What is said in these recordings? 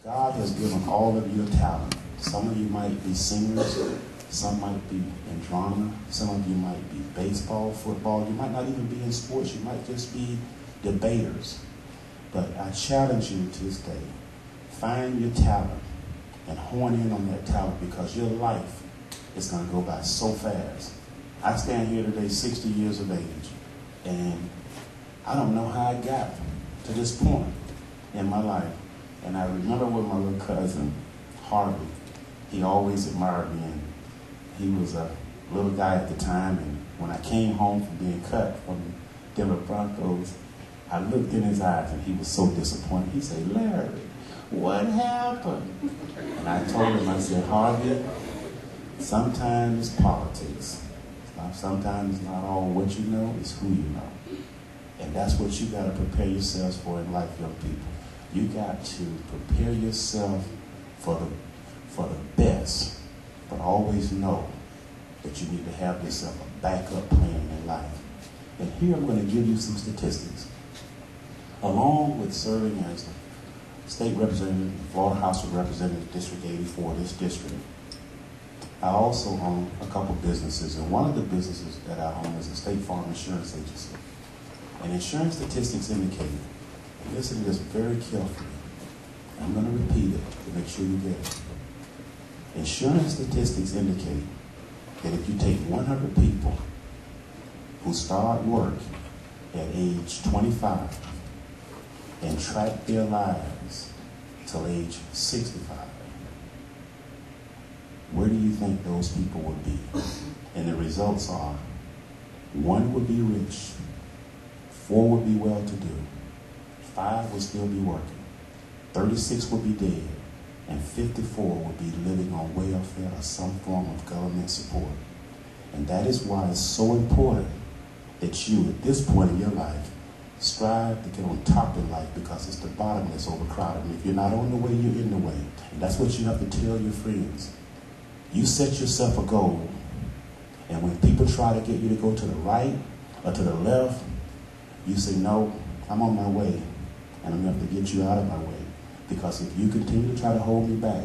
God has given all of you a talent. Some of you might be singers, some might be in drama, some of you might be baseball, football, you might not even be in sports, you might just be debaters. But I challenge you to this day, find your talent and hone in on that talent, because your life is going to go by so fast. I stand here today 60 years of age, and I don't know how I got to this point in my life. And I remember with my little cousin, Harvey, he always admired me, and he was a little guy at the time, and when I came home from being cut from the Denver Broncos, I looked in his eyes and he was so disappointed. He said, "Larry, what happened?" And I told him, I said, "Harvey, sometimes politics. Sometimes not all what you know, it's who you know." And that's what you got to prepare yourselves for in life, young people. You got to prepare yourself for the best, but always know that you need to have yourself a backup plan in life. And here I'm going to give you some statistics. Along with serving as the state representative in the Florida House of Representatives, District 84, this district, I also own a couple businesses, and one of the businesses that I own is a State Farm Insurance Agency. And insurance statistics indicate, and listen to this very carefully, I'm going to repeat it to make sure you get it. Insurance statistics indicate that if you take 100 people who start work at age 25 and track their lives till age 65, where do you think those people would be? And the results are, 1 would be rich, 4 would be well-to-do, 5 would still be working, 36 would be dead, and 54 would be living on welfare or some form of government support. And that is why it's so important that you, at this point in your life, strive to get on top in life, because it's the bottom that's overcrowded. And if you're not on the way, you're in the way. And that's what you have to tell your friends. You set yourself a goal, and when people try to get you to go to the right or to the left, you say, "No, I'm on my way, and I'm going to have to get you out of my way. Because if you continue to try to hold me back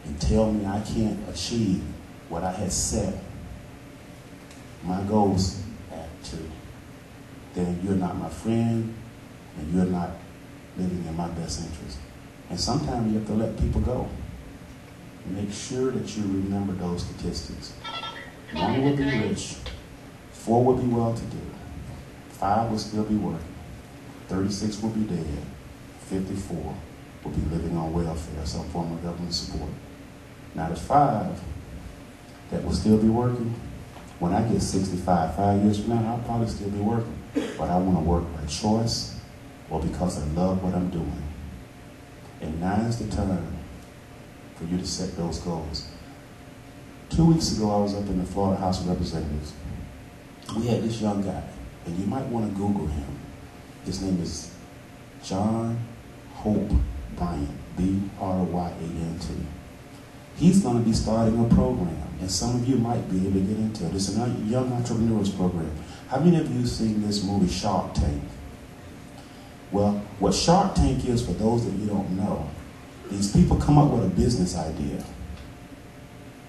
and tell me I can't achieve what I had set my goals at to, then you're not my friend, and you're not living in my best interest." And sometimes you have to let people go. Make sure that you remember those statistics. 1 will be rich, 4 will be well-to-do, 5 will still be working, 36 will be dead, 54 will be living on welfare, some form of government support. Now the 5 that will still be working, when I get 65, 5 years from now, I'll probably still be working. But I want to work by choice or because I love what I'm doing. And now is the time for you to set those goals. 2 weeks ago, I was up in the Florida House of Representatives. We had this young guy, and you might want to Google him. His name is John Hope Bryant, Bryant. He's going to be starting a program, and some of you might be able to get into it. It's a young entrepreneurs program. How many of you have seen this movie Shark Tank? Well, what Shark Tank is, for those that you don't know, these people come up with a business idea,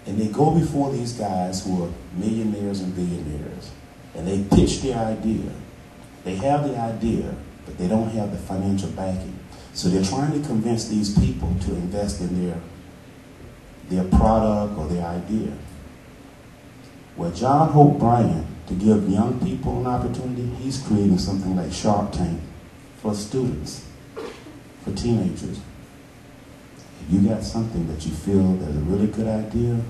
and they go before these guys who are millionaires and billionaires, and they pitch their idea. They have the idea, but they don't have the financial backing. So they're trying to convince these people to invest in their product or their idea. Well, John Hope Bryant, to give young people an opportunity, he's creating something like Shark Tank for students, for teenagers. If you got something that you feel is a really good idea,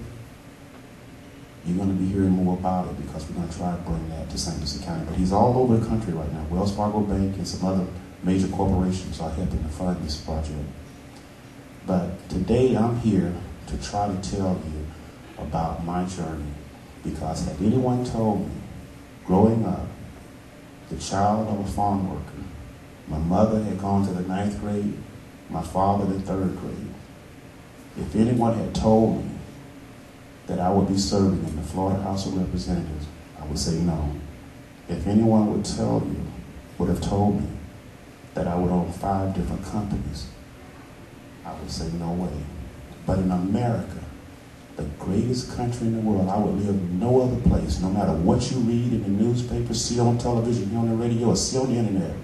you're going to be hearing more about it, because we're going to try to bring that to St. Lucie County. But he's all over the country right now. Wells Fargo Bank and some other major corporations are helping to fund this project. But today I'm here to try to tell you about my journey, because had anyone told me growing up, the child of a farm worker, my mother had gone to the 9th grade, my father the 3rd grade. If anyone had told me that I would be serving in the Florida House of Representatives, I would say no. If anyone would have told me that I would own 5 different companies, I would say no way. But in America, the greatest country in the world, I would live no other place, no matter what you read in the newspaper, see on television, hear on the radio, or see on the internet.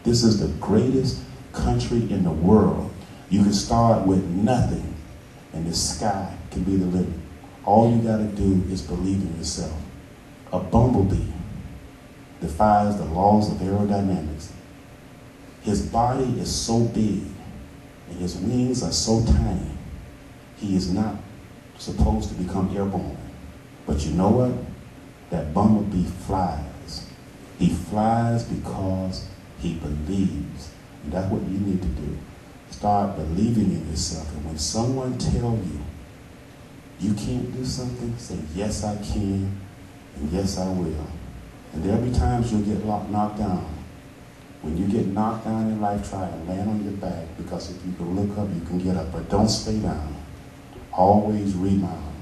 This is the greatest country in the world. You can start with nothing, and the sky can be the limit. All you got to do is believe in yourself. A bumblebee defies the laws of aerodynamics. His body is so big, and his wings are so tiny, he is not supposed to become airborne. But you know what? That bumblebee flies. He flies because he believes. And that's what you need to do. Start believing in yourself. And when someone tells you you can't do something, say, yes, I can, and yes, I will. And there'll be times you'll get knocked down. When you get knocked down in life, try and land on your back, because if you can look up, you can get up. But don't stay down. Always rebound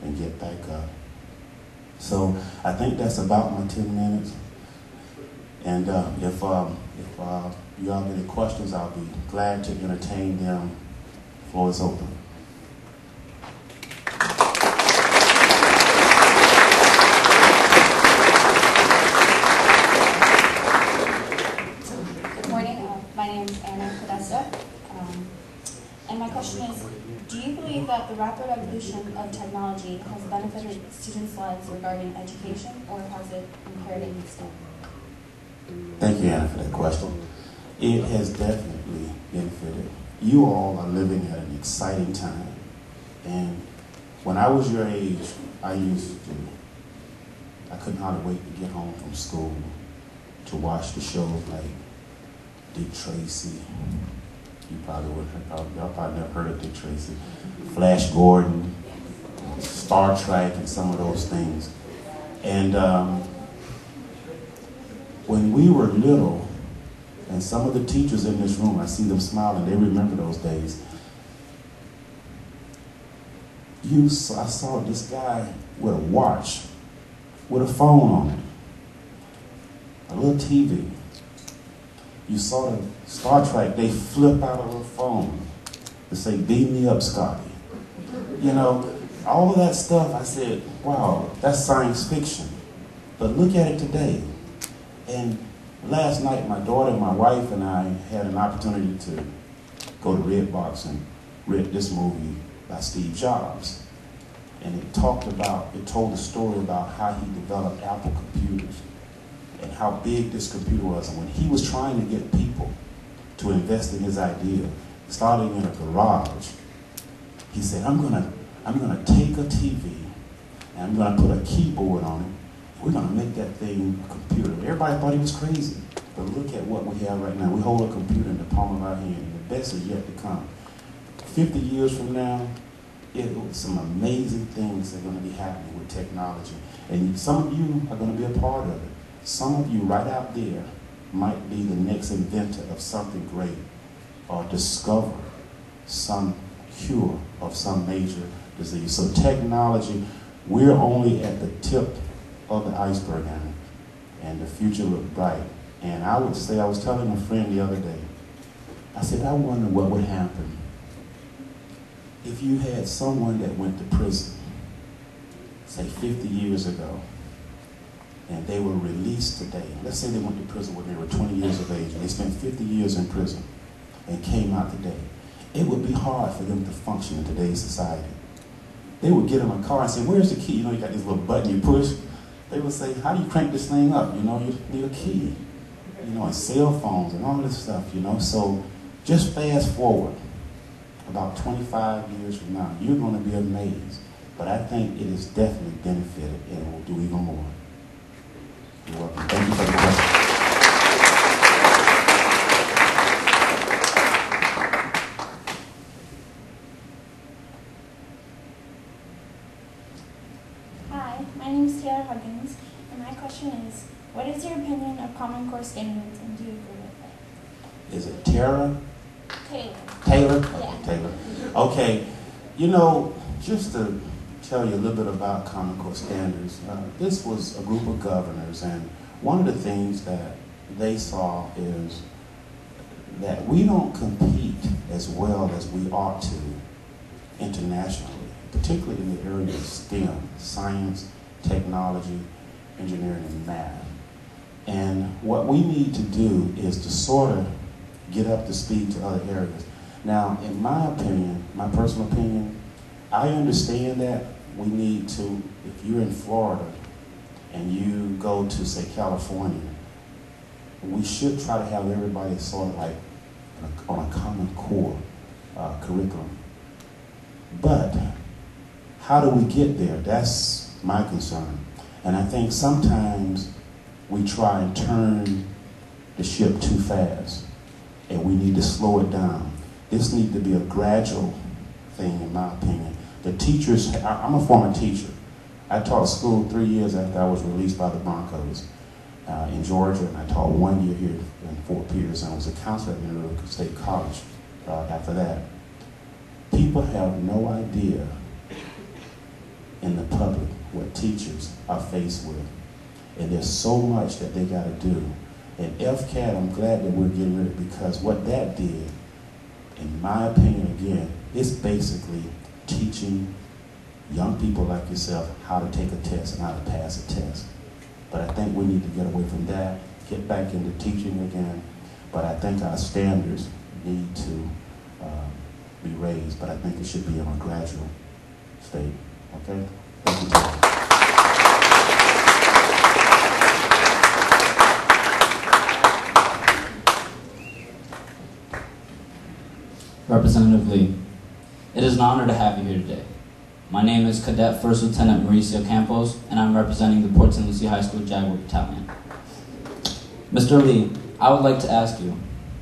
and get back up. So I think that's about my 10 minutes. And if you all have any questions, I'll be glad to entertain them. The floor is open. Good morning. My name is Anna Podesta. And my question is, do you believe that the rapid evolution of technology has benefited students' lives regarding education, or has it impaired it instead? Thank you, Anna, for that question. It has definitely benefited. You all are living at an exciting time. And when I was your age, I couldn't hardly wait to get home from school to watch the shows like Dick Tracy. Y'all probably never heard of Dick Tracy. Flash Gordon, Star Trek, and some of those things. And when we were little, and some of the teachers in this room, I see them smiling, they remember those days. I saw this guy with a watch, with a phone on it, a little TV. You saw the Star Trek, they flip out a little phone to say, beam me up, Scotty. You know, all of that stuff, I said, wow, that's science fiction. But look at it today. And last night, my daughter, my wife, and I had an opportunity to go to Redbox and rent this movie by Steve Jobs. And it told the story about how he developed Apple computers and how big this computer was. And when he was trying to get people to invest in his idea, starting in a garage, he said, I'm gonna take a TV and I'm gonna put a keyboard on it. We're gonna make that thing a computer. Everybody thought he was crazy. But look at what we have right now. We hold a computer in the palm of our hand, and the best is yet to come. 50 years from now, some amazing things are gonna be happening with technology. And some of you are gonna be a part of it. Some of you right out there might be the next inventor of something great, or discover some cure of some major disease. So technology, we're only at the tip of the iceberg, and the future looks bright. And I would say, I was telling a friend the other day, I said, I wonder what would happen if you had someone that went to prison, say 50 years ago, and they were released today. Let's say they went to prison when they were 20 years of age, and they spent 50 years in prison and came out today. It would be hard for them to function in today's society. They would get in a car and say, where's the key? You know, you got this little button you push. They would say, how do you crank this thing up? You know, you need a key. You know, and cell phones and all this stuff, you know. So just fast forward about 25 years from now, you're going to be amazed. But I think it has definitely benefited, and it will do even more. You're welcome. Thank you for the question. Hi, my name is Taylor Huggins, and my question is, what is your opinion of Common Core standards, and do you agree with it? Is it Tara? Taylor. Taylor? Yeah. Okay, Taylor. Okay, you know, just to tell you a little bit about Common Core standards, this was a group of governors, and one of the things that they saw is that we don't compete as well as we ought to internationally, particularly in the area of STEM, science, technology, engineering, and math. And what we need to do is to sort of get up to speed to other areas. Now, in my opinion, my personal opinion, I understand that we need to, if you're in Florida and you go to, say, California, we should try to have everybody sort of like on a common core curriculum. But how do we get there? That's my concern. And I think sometimes we try and turn the ship too fast, and we need to slow it down. This needs to be a gradual thing, in my opinion. The teachers, I'm a former teacher. I taught school 3 years after I was released by the Broncos in Georgia, and I taught 1 year here in Fort Pierce, and I was a counselor at Mineral State College after that. People have no idea in the public what teachers are faced with. And there's so much that they got to do. And FCAT, I'm glad that we're getting rid of it, because what that did, in my opinion, again, is basically teaching young people like yourself how to take a test and how to pass a test. But I think we need to get away from that, get back into teaching again. But I think our standards need to be raised, but I think it should be on a gradual state. Okay? Thank you. Representative Lee, it is an honor to have you here today. My name is Cadet First Lieutenant Mauricio Campos, and I'm representing the Port St. Lucie High School Jaguar Battalion. Mr. Lee, I would like to ask you,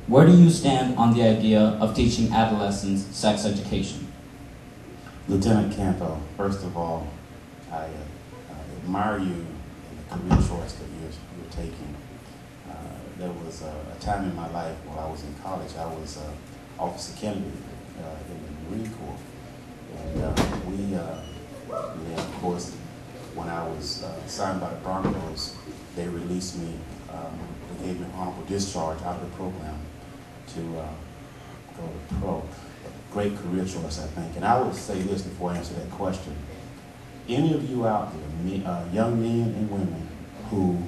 where do you stand on the idea of teaching adolescents sex education? Lieutenant Campo, first of all, I admire you and the career choice that you're taking. There was a time in my life while I was in college, I was Officer Kennedy in the Marine Corps. And we of course, when I was signed by the Broncos, they released me, they gave me an honorable discharge out of the program to go to pro. Great career choice, I think. And I would say this before I answer that question. Any of you out there, young men and women who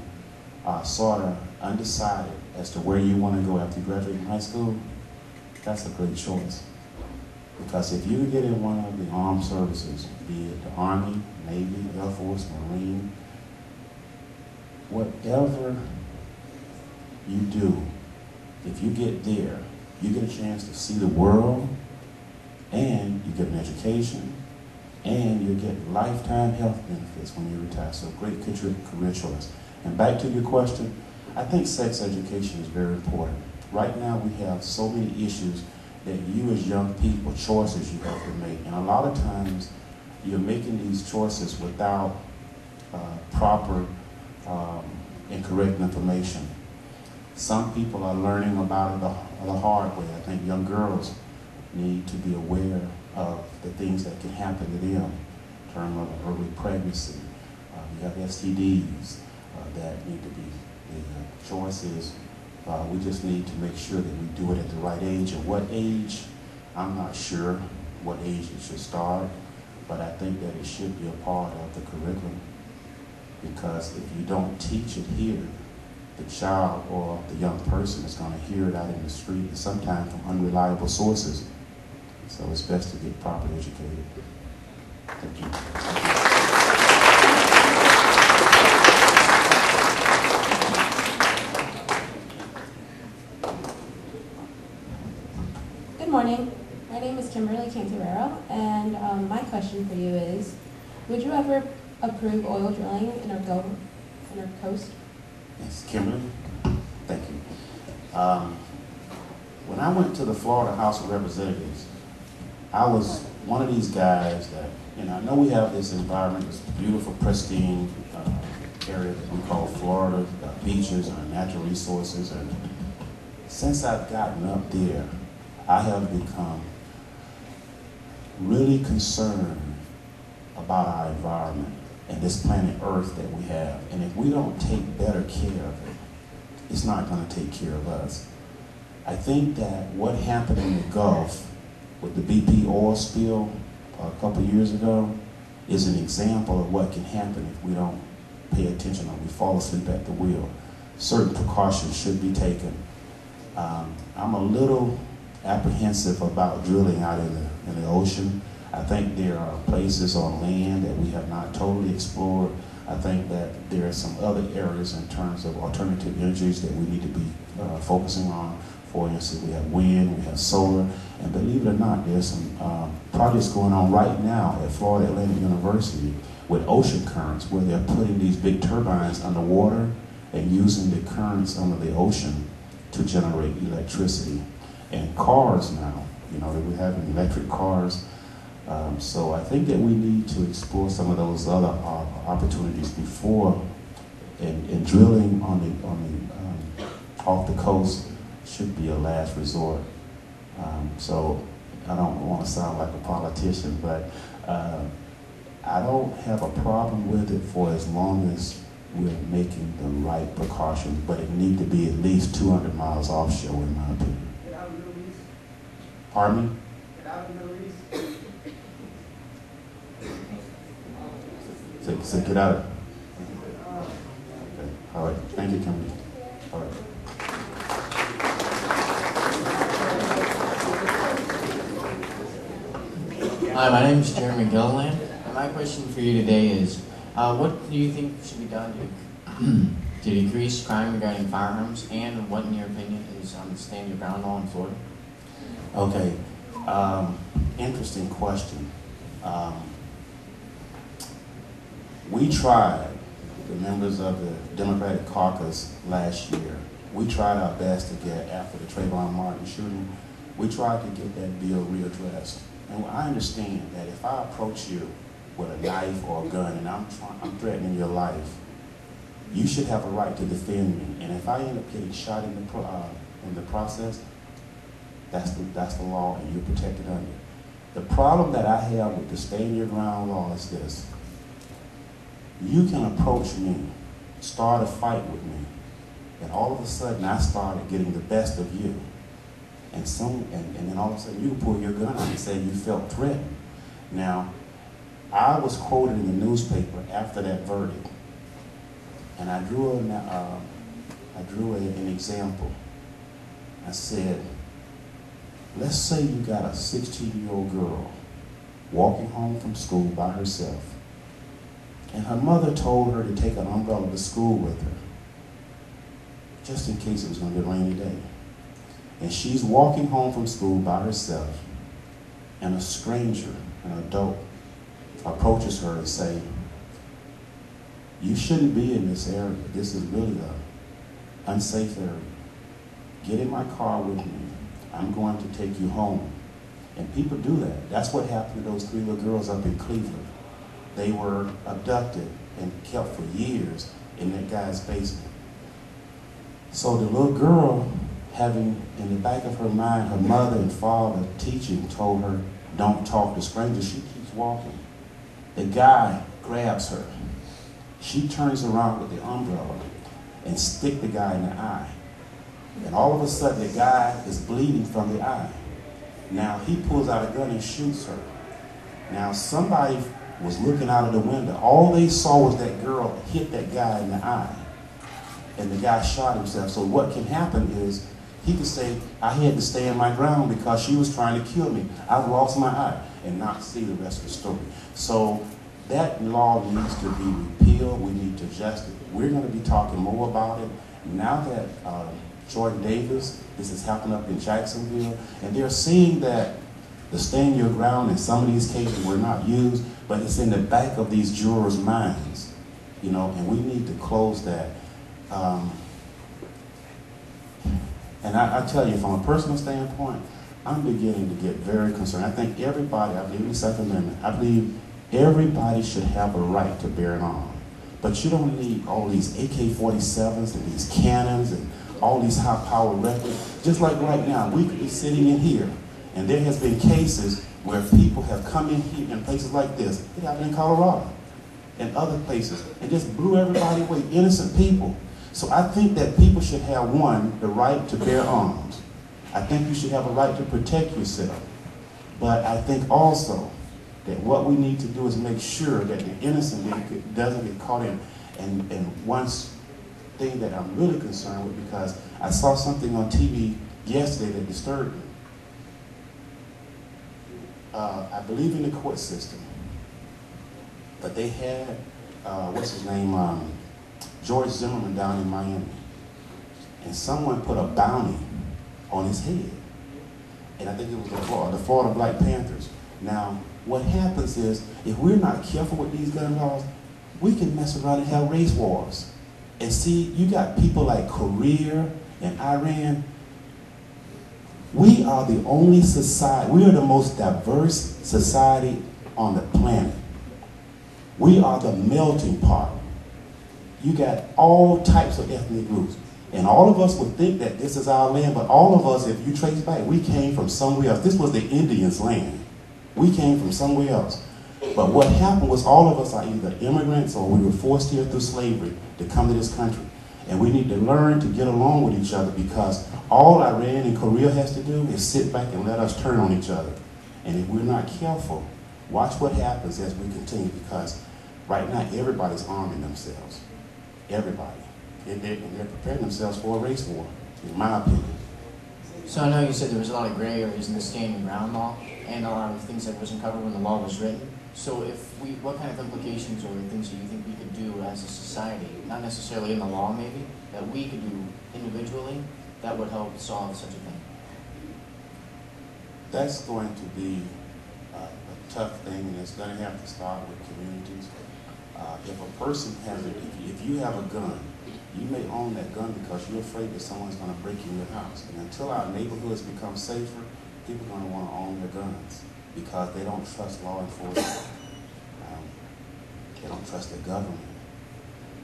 are sort of undecided as to where you want to go after you graduate from high school, that's a great choice. Because if you get in one of the armed services, be it the Army, Navy, Air Force, Marine, whatever you do, if you get there, you get a chance to see the world, and you get an education, and you get lifetime health benefits when you retire. So great career choice. And back to your question, I think sex education is very important. Right now we have so many issues that you as young people, choices you have to make. And a lot of times you're making these choices without proper and correct information. Some people are learning about it the hard way. I think young girls need to be aware of the things that can happen to them in terms of early pregnancy. You have STDs that need to be the choices. We just need to make sure that we do it at the right age. At what age, I'm not sure what age it should start, but I think that it should be a part of the curriculum, because if you don't teach it here, the child or the young person is going to hear it out in the street, and sometimes from unreliable sources. So it's best to get properly educated. Thank you. Good morning. My name is Kimberly Cantarero, and my question for you is, would you ever approve oil drilling in our coast? Yes, Kimberly, thank you. When I went to the Florida House of Representatives, I was one of these guys that, I know we have this environment, this beautiful, pristine area that we call Florida, beaches and natural resources, and since I've gotten up there, I have become really concerned about our environment and this planet Earth that we have. And if we don't take better care of it, it's not going to take care of us. I think that what happened in the Gulf with the BP oil spill a couple years ago is an example of what can happen if we don't pay attention or we fall asleep at the wheel. Certain precautions should be taken. I'm a little apprehensive about drilling out in the ocean. I think there are places on land that we have not totally explored. I think that there are some other areas in terms of alternative energies that we need to be focusing on. For instance, we have wind, we have solar, and believe it or not, there's some projects going on right now at Florida Atlantic University with ocean currents where they're putting these big turbines underwater and using the currents under the ocean to generate electricity. And cars now, you know, we're having electric cars. So I think that we need to explore some of those other opportunities before, and drilling on the off the coast should be a last resort. So I don't want to sound like a politician, but I don't have a problem with it for as long as we're making the right precautions, but it needs to be at least 200 miles offshore, in my opinion. Get out of the Middle East. Pardon me? Get out of the Middle East. So get out. Okay. All right. Thank you, Kimberly. All right. Hi, my name is Jeremy Gilliland, and my question for you today is, what do you think should be done to decrease crime regarding firearms, and what, in your opinion, is the stand your ground law in Florida? Okay. Interesting question. We tried, the members of the Democratic caucus last year, we tried our best to get, after the Trayvon Martin shooting, we tried to get that bill readdressed. And I understand that if I approach you with a knife or a gun and I'm threatening your life, you should have a right to defend me. And if I end up getting shot in the process, that's the law, and you're protected under it. The problem that I have with the stand your ground law is this. You can approach me, start a fight with me, and all of a sudden I started getting the best of you. And then all of a sudden you pull your gun out and say you felt threatened. Now, I was quoted in the newspaper after that verdict, and I drew an example. I said, let's say you got a 16-year-old girl walking home from school by herself, and her mother told her to take an umbrella to school with her, just in case it was going to be a rainy day. And she's walking home from school by herself, and a stranger, an adult, approaches her and say, you shouldn't be in this area. This is really an unsafe area. Get in my car with me. I'm going to take you home. And people do that. That's what happened to those 3 little girls up in Cleveland. They were abducted and kept for years in that guy's basement. So the little girl, having in the back of her mind her mother and father teaching, told her, don't talk to strangers. She keeps walking. The guy grabs her. She turns around with the umbrella and stick the guy in the eye. And all of a sudden the guy is bleeding from the eye. Now he pulls out a gun and shoots her. Now somebody was looking out of the window. All they saw was that girl hit that guy in the eye. And the guy shot himself. So what can happen is he could say, I had to stay in my ground because she was trying to kill me. I lost my eye, and not see the rest of the story. So that law needs to be repealed. We need to adjust it. We're going to be talking more about it. Now that Jordan Davis, this is happening up in Jacksonville, and they're seeing that the stand your ground in some of these cases were not used, but it's in the back of these jurors' minds, you know, and we need to close that. And I tell you, from a personal standpoint, I'm beginning to get very concerned. I think everybody, I believe in the Second Amendment, I believe everybody should have a right to bear an arm. But you don't need all these AK-47s and these cannons and all these high-powered weapons. Just like right now, we could be sitting in here, and there has been cases where people have come in here in places like this. It happened in Colorado and other places, and just blew everybody away, innocent people. So I think that people should have, one, the right to bear arms. I think you should have a right to protect yourself. But I think also that what we need to do is make sure that the innocent doesn't get caught in. And one thing that I'm really concerned with, because I saw something on TV yesterday that disturbed me. I believe in the court system, but they had, what's his name, George Zimmerman down in Miami, and someone put a bounty on his head. And I think it was the Florida Black Panthers. Now, what happens is, if we're not careful with these gun laws, we can mess around and have race wars. And see, you got people like Korea and Iran. We are the only society, we are the most diverse society on the planet. We are the melting pot. You got all types of ethnic groups. And all of us would think that this is our land, but all of us, if you trace back, we came from somewhere else. This was the Indians' land. We came from somewhere else. But what happened was all of us are either immigrants or we were forced here through slavery to come to this country. And we need to learn to get along with each other, because all Iran and Korea has to do is sit back and let us turn on each other. And if we're not careful, watch what happens as we continue, because right now everybody's arming themselves. Everybody. And they're preparing themselves for a race war, in my opinion. So I know you said there was a lot of gray areas in the standing ground law, and a lot of things that wasn't covered when the law was written. So what kind of implications or things do you think we could do as a society, not necessarily in the law maybe, that we could do individually that would help solve such a thing? That's going to be a tough thing, and it's going to have to start with communities. If a person has if you have a gun, you may own that gun because you're afraid that someone's going to break in your house. And until our neighborhoods become safer, people are going to want to own their guns because they don't trust law enforcement. They don't trust the government.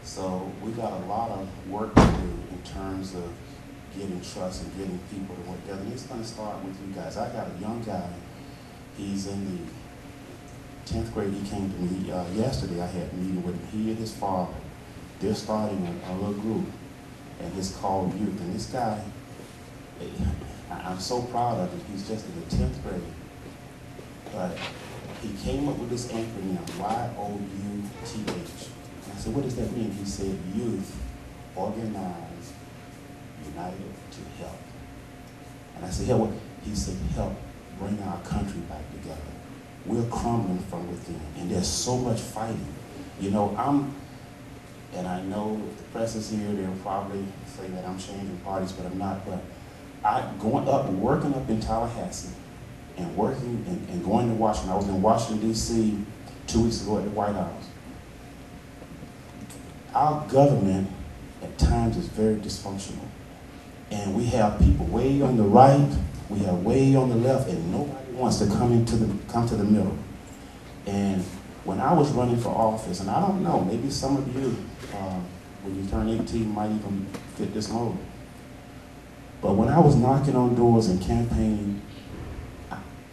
So we got a lot of work to do in terms of getting trust and getting people to work together. And it's going to start with you guys. I got a young guy. He's in the 10th grade. He came to me yesterday. I had a meeting with him. He and his father. They're starting a little group, and it's called Youth. And this guy, I'm so proud of him. He's just in the 10th grade. But he came up with this acronym, YOUTH. And I said, what does that mean? He said, Youth Organized, United to Help. And I said, help what? He said, help bring our country back together. We're crumbling from within, and there's so much fighting. You know, and I know if the press is here, they'll probably say that I'm changing parties, but I'm not. But working up in Tallahassee, and working and going to Washington. I was in Washington, D.C. 2 weeks ago at the White House. Our government at times is very dysfunctional. And we have people way on the right, we have way on the left, and nobody wants to come to the middle. And when I was running for office, and I don't know, maybe some of you, when you turn 18, might even fit this mold. But when I was knocking on doors and campaigning,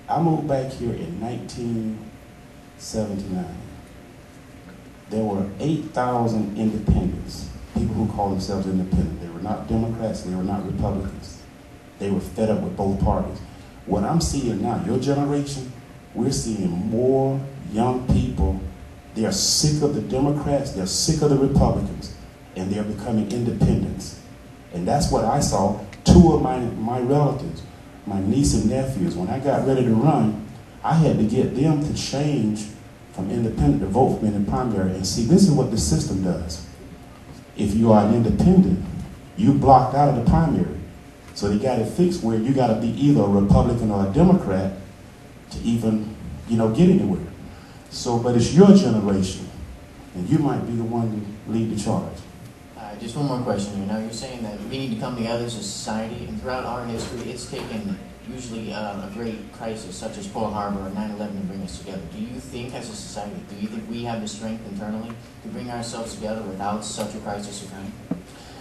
I moved back here in 1979. There were 8,000 independents, people who call themselves independent. They were not Democrats, they were not Republicans. They were fed up with both parties. What I'm seeing now, your generation, we're seeing more young people. They're sick of the Democrats, they're sick of the Republicans, and they're becoming independents. And that's what I saw. Two of my relatives, my niece and nephews, when I got ready to run, I had to get them to change from independent to vote for me in the primary. And see, this is what the system does. If you are an independent, you blocked out of the primary. So they got it fixed where you got to be either a Republican or a Democrat to even, get anywhere. So, but it's your generation, and you might be the one to lead the charge. Just one more question here. Now, you're saying that we need to come together as a society, and throughout our history, it's taken usually a great crisis such as Pearl Harbor or 9/11 to bring us together. Do you think, as a society, do you think we have the strength internally to bring ourselves together without such a crisis occurring?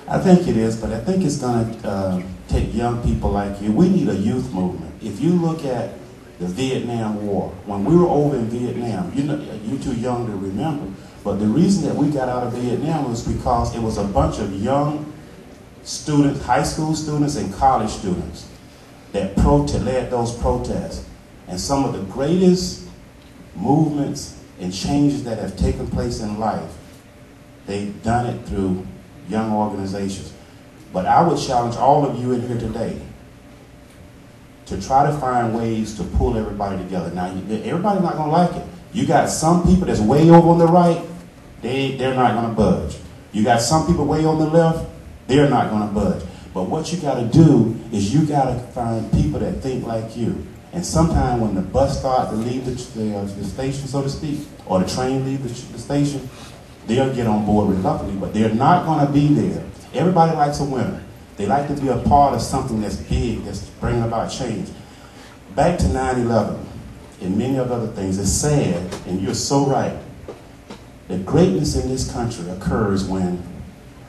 I think it is, but I think it's going to take young people like you. We need a youth movement. If you look at the Vietnam War, when we were over in Vietnam, you're too young to remember, but the reason that we got out of Vietnam was because it was a bunch of young students, high school students and college students. that led those protests. And some of the greatest movements and changes that have taken place in life, they've done it through young organizations. But I would challenge all of you in here today to try to find ways to pull everybody together. Now, everybody's not going to like it. You got some people that's way over on the right, they're not going to budge. You got some people way on the left, they're not going to budge. But what you got to do is you got to find people that think like you. And sometime when the bus starts to leave the station, so to speak, or the train leaves the station, they'll get on board reluctantly, but they're not going to be there. Everybody likes a winner. They like to be a part of something that's big, that's bringing about change. Back to 9/11 and many of other things, it's sad, and you're so right. The greatness in this country occurs when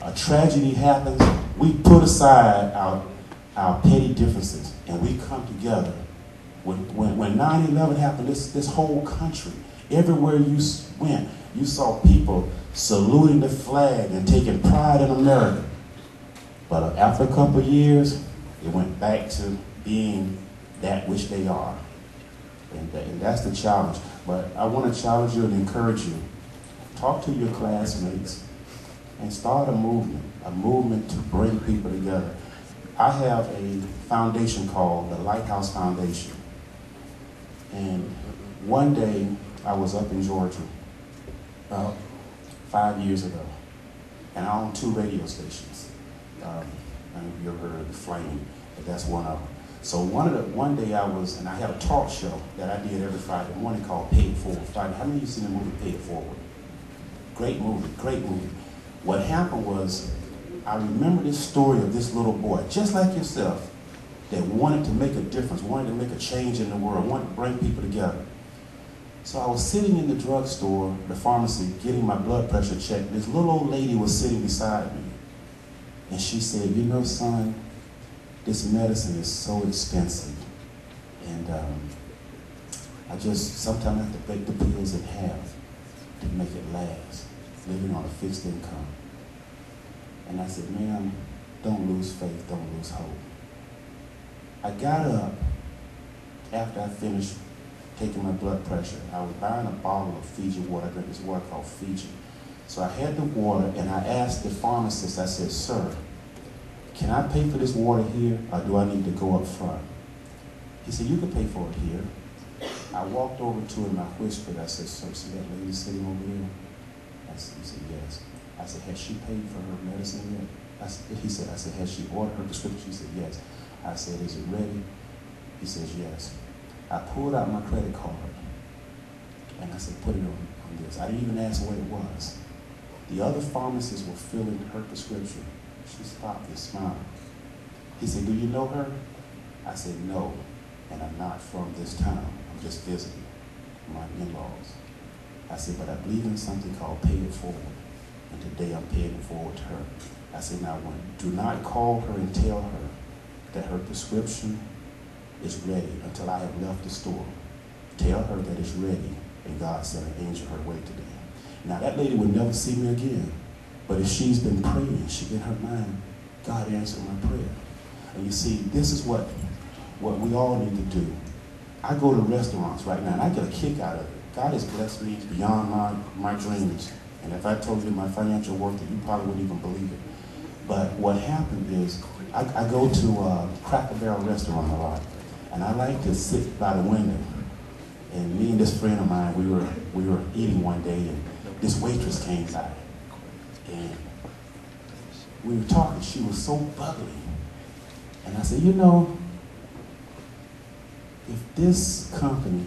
a tragedy happens. We put aside our petty differences and we come together. When 9/11 happened, this whole country, everywhere you went, you saw people saluting the flag and taking pride in America. But after a couple of years, it went back to being that which they are. And that's the challenge. But I want to challenge you and encourage you. Talk to your classmates and start a movement to bring people together. I have a foundation called the Lighthouse Foundation. And one day, I was up in Georgia about 5 years ago, and I own 2 radio stations. I don't know if you ever heard of the Flame, but that's one of them. So one day and I had a talk show that I did every Friday morning called Pay It Forward. How many of you seen the movie Pay It Forward? Great movie, great movie. What happened was, I remember this story of this little boy, just like yourself, that wanted to make a difference, wanted to make a change in the world, wanted to bring people together. So I was sitting in the drugstore, the pharmacy, getting my blood pressure checked. This little old lady was sitting beside me. And she said, you know, son, this medicine is so expensive. And I just sometimes have to break the pills in half to make it last, living on a fixed income. And I said, ma'am, don't lose faith, don't lose hope. I got up after I finished taking my blood pressure. I was buying a bottle of Fiji water. I drink this water called Fiji. So I had the water, and I asked the pharmacist, I said, sir, can I pay for this water here, or do I need to go up front? He said, you can pay for it here. I walked over to him, I whispered, I said, sir, see that lady sitting over there? He said, yes. I said, has she paid for her medicine yet? He said, has she ordered her prescription? She said, yes. I said, is it ready? He says, yes. I pulled out my credit card, and I said, put it on this. I didn't even ask what it was. The other pharmacists were filling her prescription. She stopped and smiled. He said, do you know her? I said, no, and I'm not from this town. I'm just visiting my in-laws. I said, but I believe in something called Pay It Forward, and today I'm paying it forward to her. I said, now, do not call her and tell her that her prescription is ready until I have left the store. Tell her that it's ready, and God sent an angel her way today. Now, that lady would never see me again, but if she's been praying, in her mind, God answered my prayer. And you see, this is what we all need to do. I go to restaurants right now, and I get a kick out of it. God has blessed me beyond my dreams. And if I told you my financial worth, you probably wouldn't even believe it. But what happened is, I go to Cracker Barrel restaurant a lot, and I like to sit by the window. And me and this friend of mine, we were eating one day, and this waitress came by, and we were talking. She was so bubbly, and I said, you know, if this company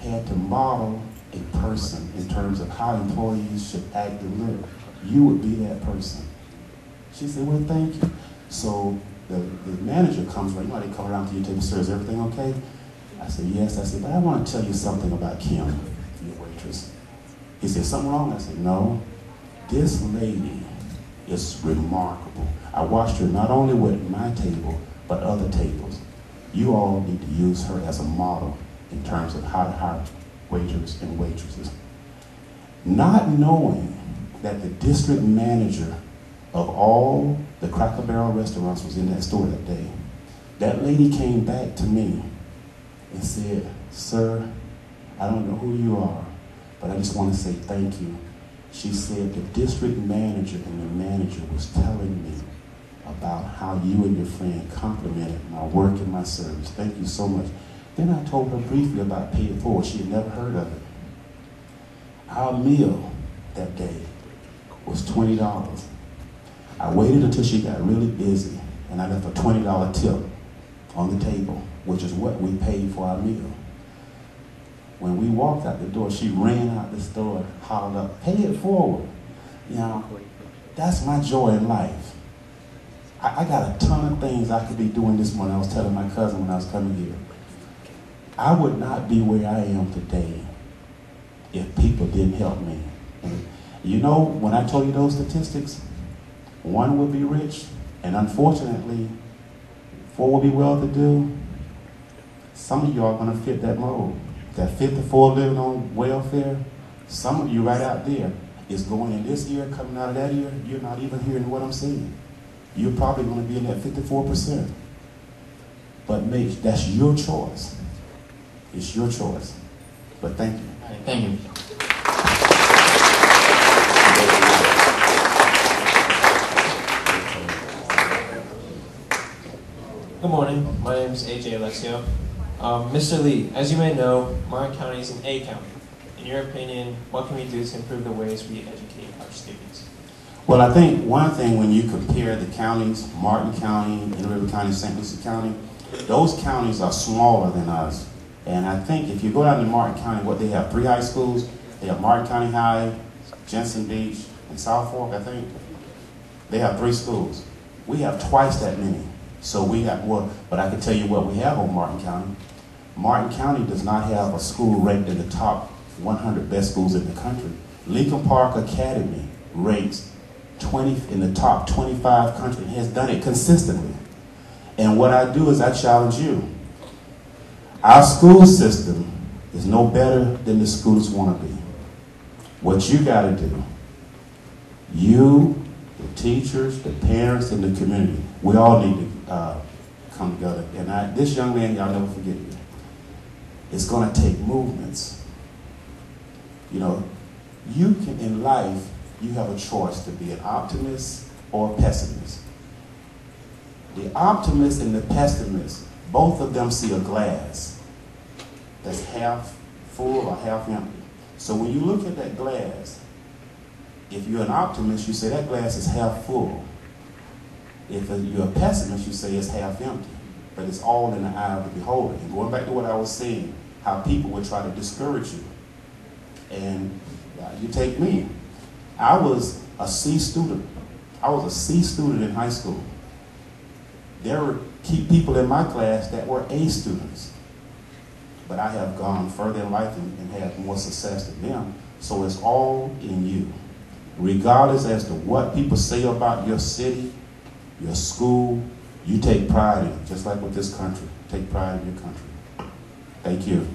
had to model a person in terms of how employees should act and live, you would be that person. She said, well, thank you. So the manager comes around, you know how they come around to your table, sir, is everything okay? I said, yes. I said, but I want to tell you something about Kim, your waitress. He said, something wrong? I said, no. This lady is remarkable. I watched her not only with my table, but other tables. You all need to use her as a model in terms of how to hire waiters and waitresses. Not knowing that the district manager of all the Cracker Barrel restaurants was in that store that day, That lady came back to me and said, "Sir, I don't know who you are, but I just want to say thank you." She said the district manager and the manager was telling me about how you and your friend complimented my work and my service. Thank you so much. Then I told her briefly about Pay It Forward. She had never heard of it. Our meal that day was $20. I waited until she got really busy, and I left a $20 tip on the table, which is what we paid for our meal. When we walked out the door, she ran out the store, hollered up, "Pay it forward." You know, that's my joy in life. I got a ton of things I could be doing this morning. I was telling my cousin when I was coming here. I would not be where I am today if people didn't help me. And you know, when I told you those statistics, 1 would be rich, and unfortunately, 4 would be well-to-do. Some of you are going to fit that mold. That 54 living on welfare, some of you right out there is going in this year, coming out of that year, you're not even hearing what I'm saying. You're probably going to be in that 54%. But that's your choice. It's your choice. But thank you. All right, thank you. Good morning. My name is AJ Alexio. Mr. Lee, as you may know, Martin County is an A county. In your opinion, what can we do to improve the ways we educate our students? Well, I think one thing when you compare the counties, Martin County, Inner River County, St. Lucie County, those counties are smaller than us. And I think if you go down to Martin County, what they have, 3 high schools. They have Martin County High, Jensen Beach, and South Fork, I think. They have 3 schools. We have twice that many. So we got more, but I can tell you what we have on Martin County. Martin County does not have a school ranked in the top 100 best schools in the country. Lincoln Park Academy rates 20 in the top 25 country and has done it consistently. And what I do is I challenge you. Our school system is no better than the schools want to be. What you got to do, you, the teachers, the parents, and the community, we all need to come together. And this young man, y'all never forget it. It's going to take movements. You know, you can, in life, you have a choice to be an optimist or a pessimist. The optimist and the pessimist, both of them see a glass that's half full or half empty. So when you look at that glass, if you're an optimist, you say that glass is half full. If you're a pessimist, you say it's half empty. But it's all in the eye of the beholder. And going back to what I was saying, how people would try to discourage you. And you take me. I was a C student. I was a C student in high school. There were people in my class that were A students. But I have gone further in life and had more success than them. So it's all in you. Regardless as to what people say about your city, your school, you take pride in it, just like with this country. Take pride in your country. Thank you.